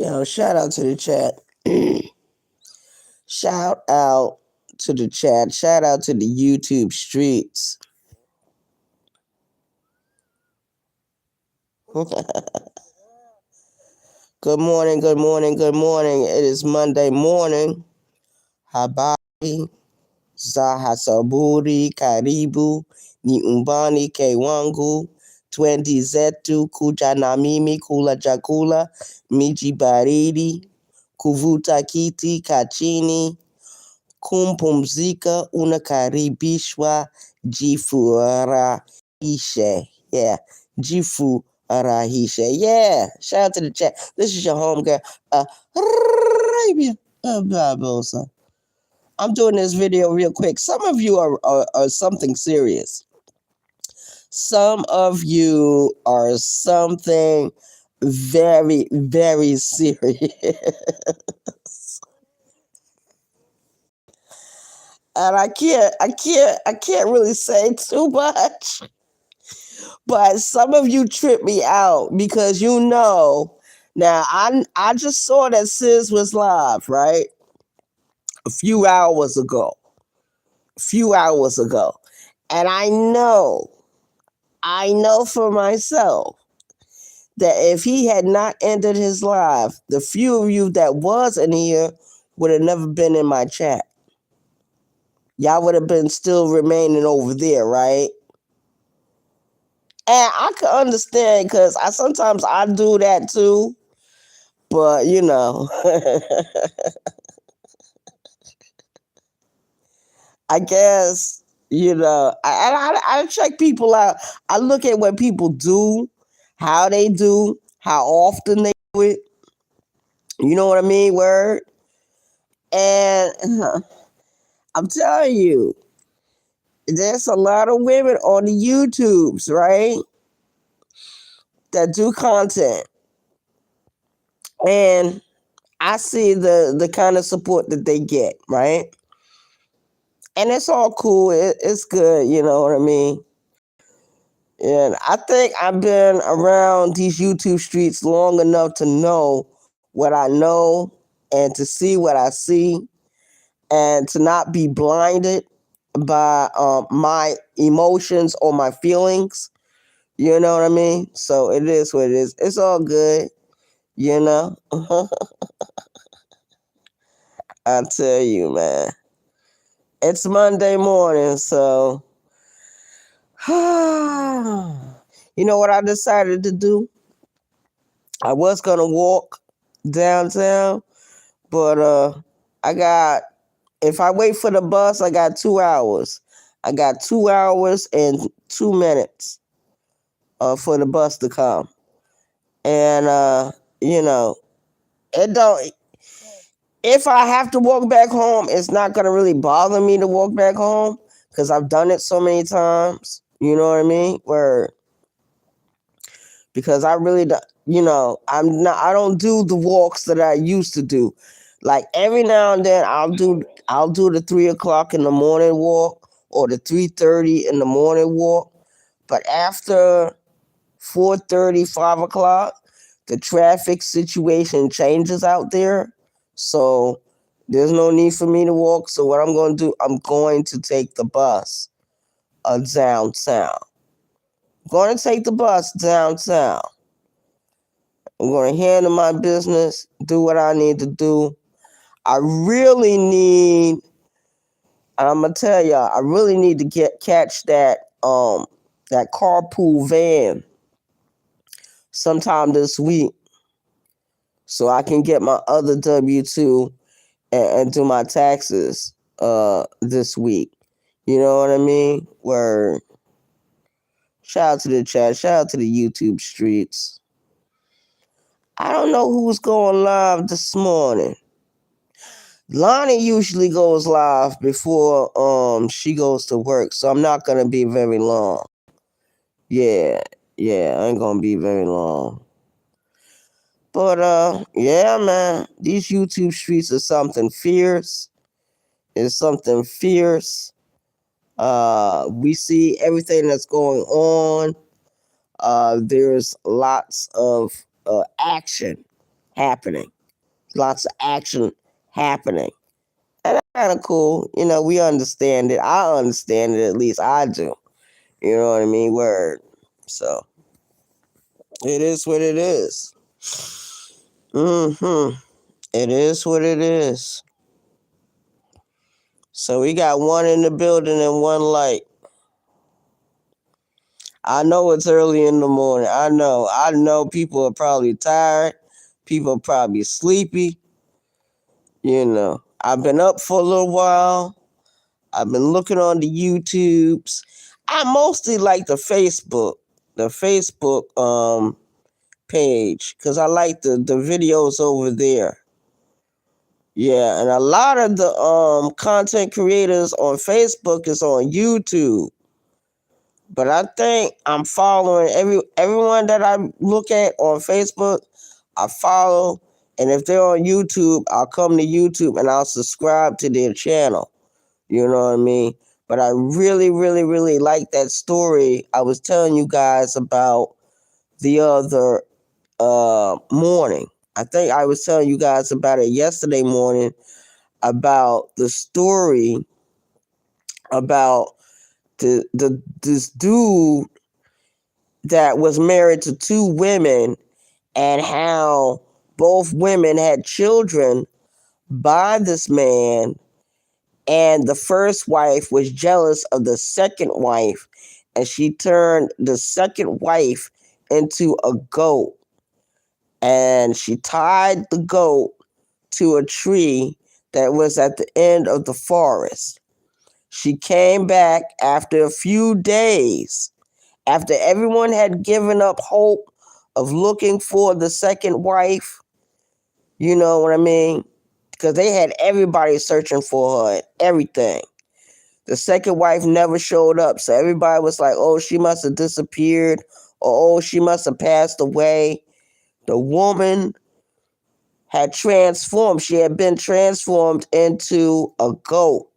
Shout out to the chat. Shout out to the chat. Shout out to the YouTube streets. Good morning, good morning, good morning. It is Monday morning. Habari, Zaha Saburi, Karibu, ni umbani ke wangu, twendi zetu, kuja na mimi, kula chakula, miji baridi, kuvuta kiti, kachini, kumpumzika, unakaribishwa, jifurahishe. Yeah, jifurahishe. Yeah, shout out to the chat. This is your home girl, Arabia Barbosa. I'm doing this video real quick. Some of you are something serious. Some of you are something very, very serious. And I can't really say too much. But some of you trip me out because now I just saw that Sis was live, right? A few hours ago. And I know for myself that if he had not ended his live, the few of you that was in here would have never been in my chat. Y'all would have been still remaining over there, right? And I can understand because sometimes I do that too. But I guess I check people out. I look at what people do, how they do, how often they do it. You know what I mean? Word. And I'm telling you, there's a lot of women on the YouTubes, right? That do content. And I see the kind of support that they get, right? And it's all cool. It's good, you know what I mean? And I think I've been around these YouTube streets long enough to know what I know and to see what I see and to not be blinded by my emotions or my feelings. You know what I mean? So it is what it is. It's all good, you know? I tell you, man. It's Monday morning, so you know what I decided to do? I was gonna walk downtown, but if I wait for the bus, I got 2 hours. I got 2 hours and 2 minutes for the bus to come. And it don't if I have to walk back home, it's not gonna really bother me to walk back home because I've done it so many times. You know what I mean? Because I really don't, I don't do the walks that I used to do. Like every now and then I'll do the 3 o'clock in the morning walk or the 3:30 in the morning walk. But after 4:30, 5 o'clock, the traffic situation changes out there. So there's no need for me to walk. So what I'm going to do, I'm going to take the bus downtown. I'm going to take the bus downtown. I'm going to handle my business, do what I need to do. I really need, I'm going to tell y'all, I really need to catch that carpool van sometime this week so I can get my other W-2 and do my taxes this week. You know what I mean? Where shout out to the chat, shout out to the YouTube streets. I don't know who's going live this morning. Lonnie usually goes live before she goes to work, so I'm not gonna be very long. Yeah, I ain't gonna be very long. But yeah, man, these YouTube streets are something fierce. It's something fierce. We see everything that's going on. There's lots of action happening. Lots of action happening. And that's kind of cool. We understand it. I understand it, at least I do. You know what I mean? Word. So it is what it is. Mm-hmm. It is what it is. So we got one in the building and one light. I know it's early in the morning. I know. I know people are probably tired. People are probably sleepy. I've been up for a little while. I've been looking on the YouTubes. I mostly like the Facebook page, because I like the videos over there. Yeah, and a lot of the content creators on Facebook is on YouTube. But I think I'm following everyone that I look at on Facebook. I follow, and if they're on YouTube, I'll come to YouTube and I'll subscribe to their channel. You know what I mean? But I really, really, really like that story I was telling you guys about the other morning. I think I was telling you guys about it yesterday morning, about the story about this dude that was married to two women, and how both women had children by this man, and the first wife was jealous of the second wife, and she turned the second wife into a goat, and she tied the goat to a tree that was at the end of the forest. She came back after a few days, after everyone had given up hope of looking for the second wife. You know what I mean? Because they had everybody searching for her and everything. The second wife never showed up. So everybody was like, oh, she must have disappeared, or oh, she must have passed away. The woman had transformed. She had been transformed into a goat.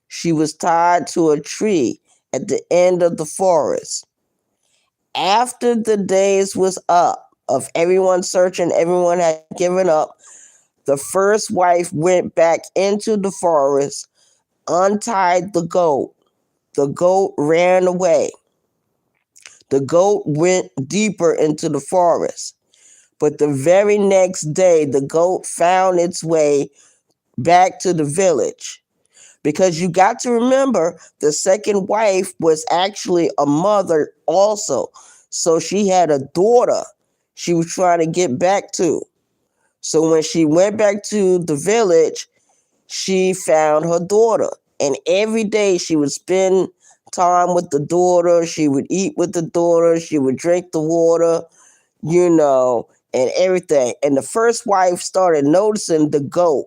She was tied to a tree at the end of the forest. After the days was up of everyone searching, everyone had given up, the first wife went back into the forest, untied the goat. The goat ran away. The goat went deeper into the forest. But the very next day, the goat found its way back to the village. Because you got to remember, the second wife was actually a mother also. So she had a daughter she was trying to get back to. So when she went back to the village, she found her daughter. And every day she would spend time with the daughter. She would eat with the daughter. She would drink the water, and everything. And the first wife started noticing the goat.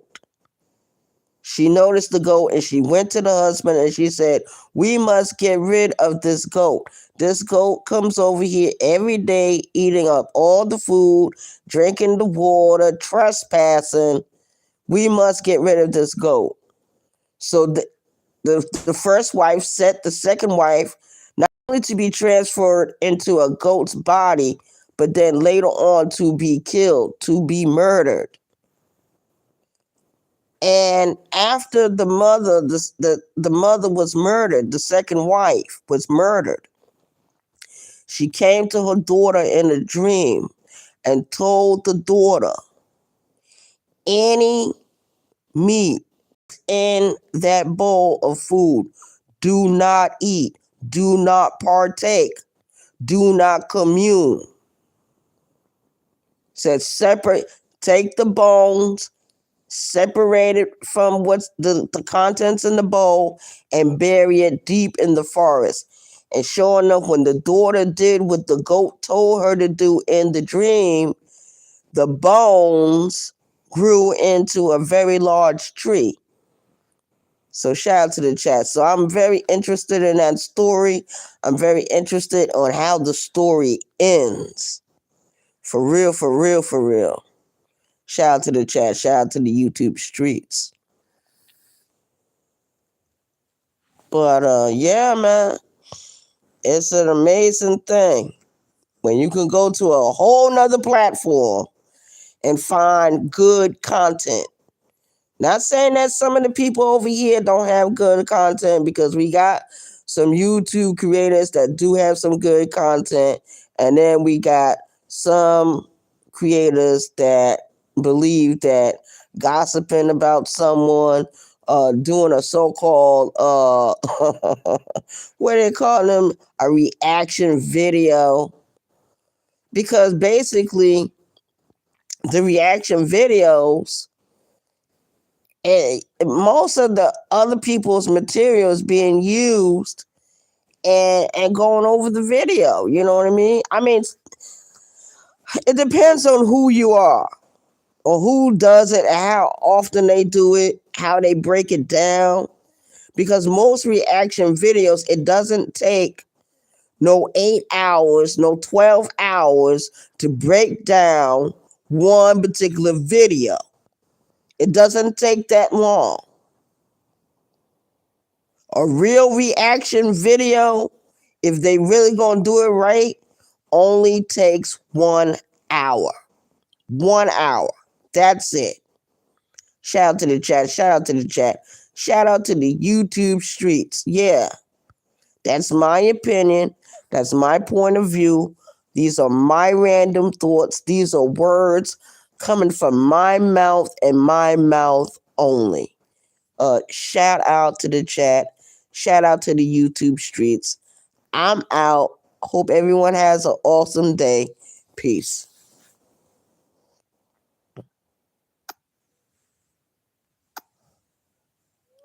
She noticed the goat, and she went to the husband and she said, we must get rid of this goat. This goat comes over here every day, eating up all the food, drinking the water, trespassing. We must get rid of this goat. So the first wife set the second wife not only to be transferred into a goat's body, but then later on to be killed, to be murdered. And after the mother was murdered, the second wife was murdered. She came to her daughter in a dream and told the daughter, any meat in that bowl of food, do not eat, do not partake, do not commune. Said separate, take the bones, separate it from what's the contents in the bowl, and bury it deep in the forest. And sure enough, when the daughter did what the goat told her to do in the dream, the bones grew into a very large tree. So shout out to the chat. So I'm very interested in that story. I'm very interested on how the story ends. For real, for real, for real. Shout out to the chat. Shout out to the YouTube streets. But yeah, man, it's an amazing thing when you can go to a whole nother platform and find good content. Not saying that some of the people over here don't have good content, because we got some YouTube creators that do have some good content, and then we got some creators that believe that gossiping about someone, doing a so-called what do they call them, a reaction video, because basically the reaction videos, and most of the other people's material is being used and going over the video. You know what I mean? I mean, it depends on who you are or who does it, how often they do it, how they break it down. Because most reaction videos, it doesn't take no 8 hours, no 12 hours to break down one particular video. It doesn't take that long. A real reaction video, if they really gonna do it right, only takes 1 hour. 1 hour. That's it. Shout out to the chat. Shout out to the chat. Shout out to the YouTube streets. Yeah, that's my opinion. That's my point of view. These are my random thoughts. These are words coming from my mouth and my mouth only. Shout out to the chat. Shout out to the YouTube streets. I'm out. Hope everyone has an awesome day. Peace.